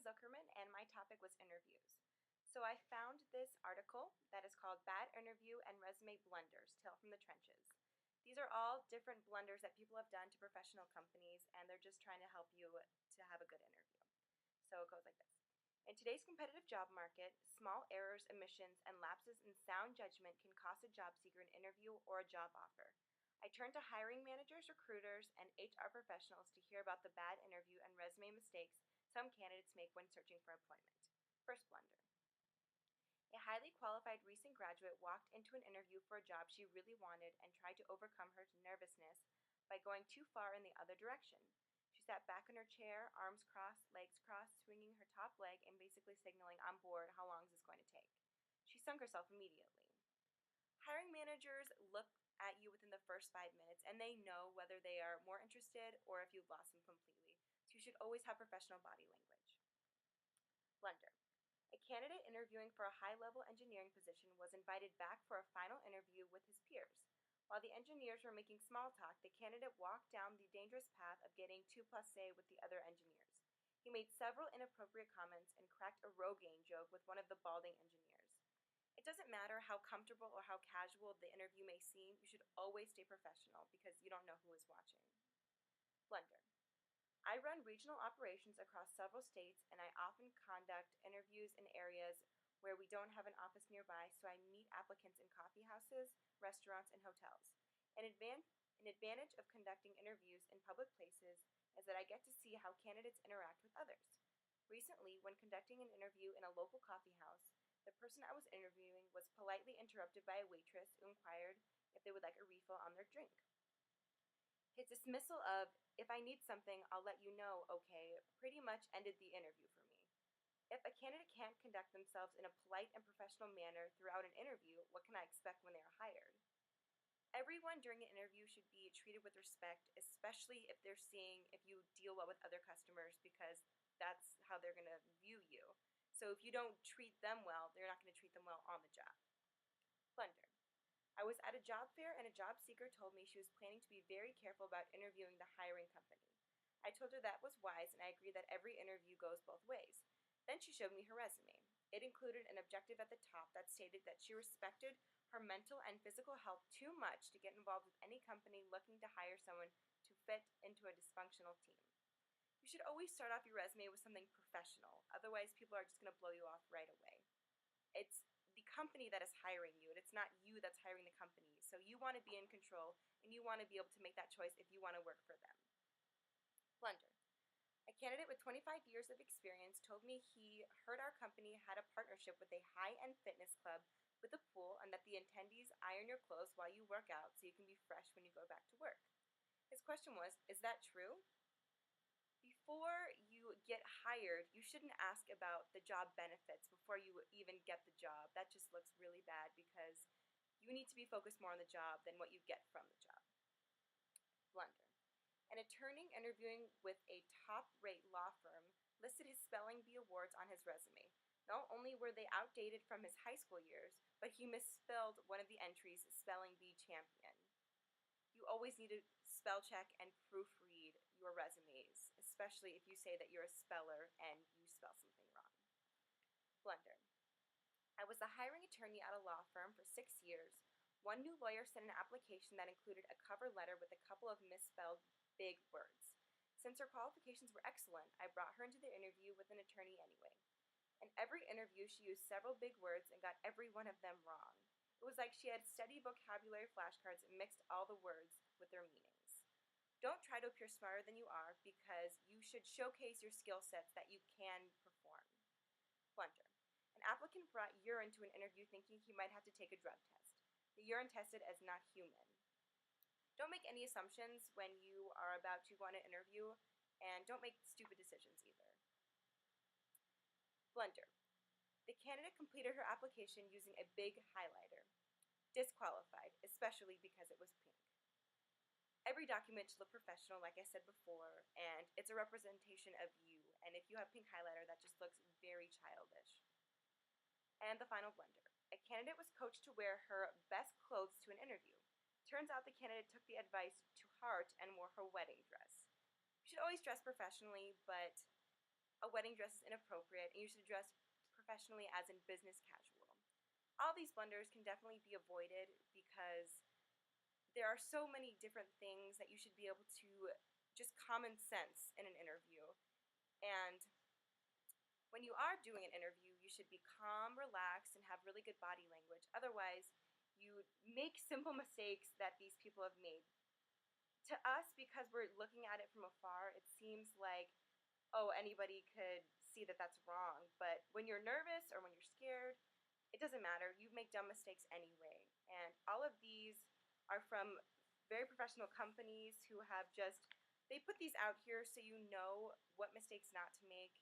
Zuckerman, and my topic was interviews. So I found this article that is called Bad Interview and Resume Blunders, Tale from the Trenches. These are all different blunders that people have done to professional companies, and they're just trying to help you to have a good interview. So it goes like this. In today's competitive job market, small errors, omissions, and lapses in sound judgment can cost a job seeker an interview or a job offer. I turn to hiring managers, recruiters, and HR professionals to hear about the bad interview and resume mistakes some candidates make when searching for employment. First blunder. A highly qualified recent graduate walked into an interview for a job she really wanted and tried to overcome her nervousness by going too far in the other direction. She sat back in her chair, arms crossed, legs crossed, swinging her top leg and basically signaling, "I'm bored, how long is this going to take?" She sunk herself immediately. Hiring managers look at you within the first 5 minutes and they know whether they are more interested or if you've lost them completely. So you should always have professional body language. Blunder. A candidate interviewing for a high-level engineering position was invited back for a final interview with his peers. While the engineers were making small talk, the candidate walked down the dangerous path of getting too passé with the other engineers. He made several inappropriate comments and cracked a Rogaine joke with one of the balding engineers. It doesn't matter how comfortable or how casual the interview may seem, you should always stay professional because you don't know who is watching. Blunder. I run regional operations across several states, and I often conduct interviews in areas where we don't have an office nearby, so I meet applicants in coffee houses, restaurants, and hotels. An advantage of conducting interviews in public places is that I get to see how candidates interact with others. Recently, when conducting an interview in a local coffee house, the person I was interviewing was politely interrupted by a waitress who inquired if they would like a refill on their drink. His dismissal of, "If I need something, I'll let you know, okay," pretty much ended the interview for me. If a candidate can't conduct themselves in a polite and professional manner throughout an interview, what can I expect when they are hired? Everyone during an interview should be treated with respect, especially if they're seeing if you deal well with other customers, because that's how they're going to view you. So if you don't treat them well, they're not going to treat them well on the job. Blunder. I was at a job fair and a job seeker told me she was planning to be very careful about interviewing the hiring company. I told her that was wise and I agreed that every interview goes both ways. Then she showed me her resume. It included an objective at the top that stated that she respected her mental and physical health too much to get involved with any company looking to hire someone to fit into a dysfunctional team. You should always start off your resume with something professional, otherwise people are just going to blow you off right away. It's the company that is hiring you, and it's not you that's hiring the company. So you want to be in control, and you want to be able to make that choice if you want to work for them. Blunder. A candidate with 25 years of experience told me he heard our company had a partnership with a high-end fitness club with a pool and that the attendees iron your clothes while you work out so you can be fresh when you go back to work. His question was, is that true? Before you get hired, you shouldn't ask about the job benefits before you even get the job. That just looks really bad because you need to be focused more on the job than what you get from the job. Blunder. An attorney interviewing with a top-rate law firm listed his spelling bee awards on his resume. Not only were they outdated from his high school years, but he misspelled one of the entries, spelling bee champion. You always need to spell check and proofread your resumes, especially if you say that you're a speller and you spell something wrong. Blunder. I was a hiring attorney at a law firm for 6 years. One new lawyer sent an application that included a cover letter with a couple of misspelled big words. Since her qualifications were excellent, I brought her into the interview with an attorney anyway. In every interview, she used several big words and got every one of them wrong. It was like she had study vocabulary flashcards and mixed all the words with their meanings. Don't try to appear smarter than you are because you should showcase your skill sets that you can perform. Blunder. An applicant brought urine to an interview thinking he might have to take a drug test. The urine tested as not human. Don't make any assumptions when you are about to go on an interview, and don't make stupid decisions either. Blunder. The candidate completed her application using a big highlighter. Disqualified, especially because it was pink. Every document should look professional, like I said before, and it's a representation of you, and if you have pink highlighter, that just looks very childish. And the final blunder. A candidate was coached to wear her best clothes to an interview. Turns out the candidate took the advice to heart and wore her wedding dress. You should always dress professionally, but a wedding dress is inappropriate and you should dress professionally as in business casual. All these blunders can definitely be avoided because there are so many different things that you should be able to just common sense in an interview. And when you are doing an interview, you should be calm, relaxed, and have really good body language. Otherwise, you make simple mistakes that these people have made. To us, because we're looking at it from afar, it seems like, oh, anybody could see that that's wrong. But when you're nervous or when you're scared, it doesn't matter. You make dumb mistakes anyway. And all of these are from very professional companies who have just, they put these out here so you know what mistakes not to make.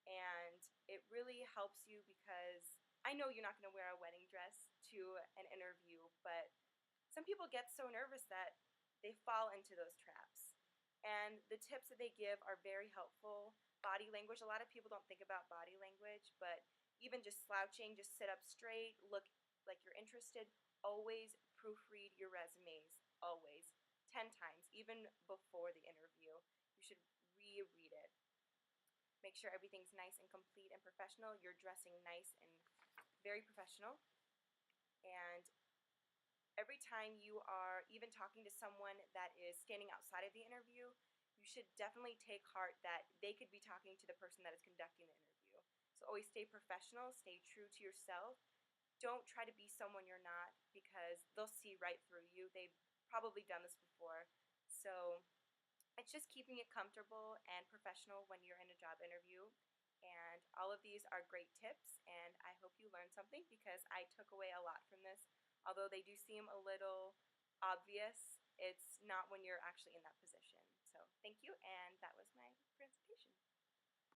And it really helps you because I know you're not going to wear a wedding dress to an interview, but some people get so nervous that they fall into those traps. And the tips that they give are very helpful. Body language, a lot of people don't think about body language, but even just slouching, just sit up straight, look like you're interested. Always proofread your resumes, always. 10 times, even before the interview. You should reread it. Make sure everything's nice and complete and professional. You're dressing nice and very professional. And every time you are even talking to someone that is standing outside of the interview, you should definitely take heart that they could be talking to the person that is conducting the interview. So always stay professional, stay true to yourself. Don't try to be someone you're not because they'll see right through you. They've probably done this before. So it's just keeping it comfortable and professional when you're in a job interview. And all of these are great tips, and I hope you learned something because I took away a lot from this. Although they do seem a little obvious, it's not when you're actually in that position. So thank you, and that was my presentation.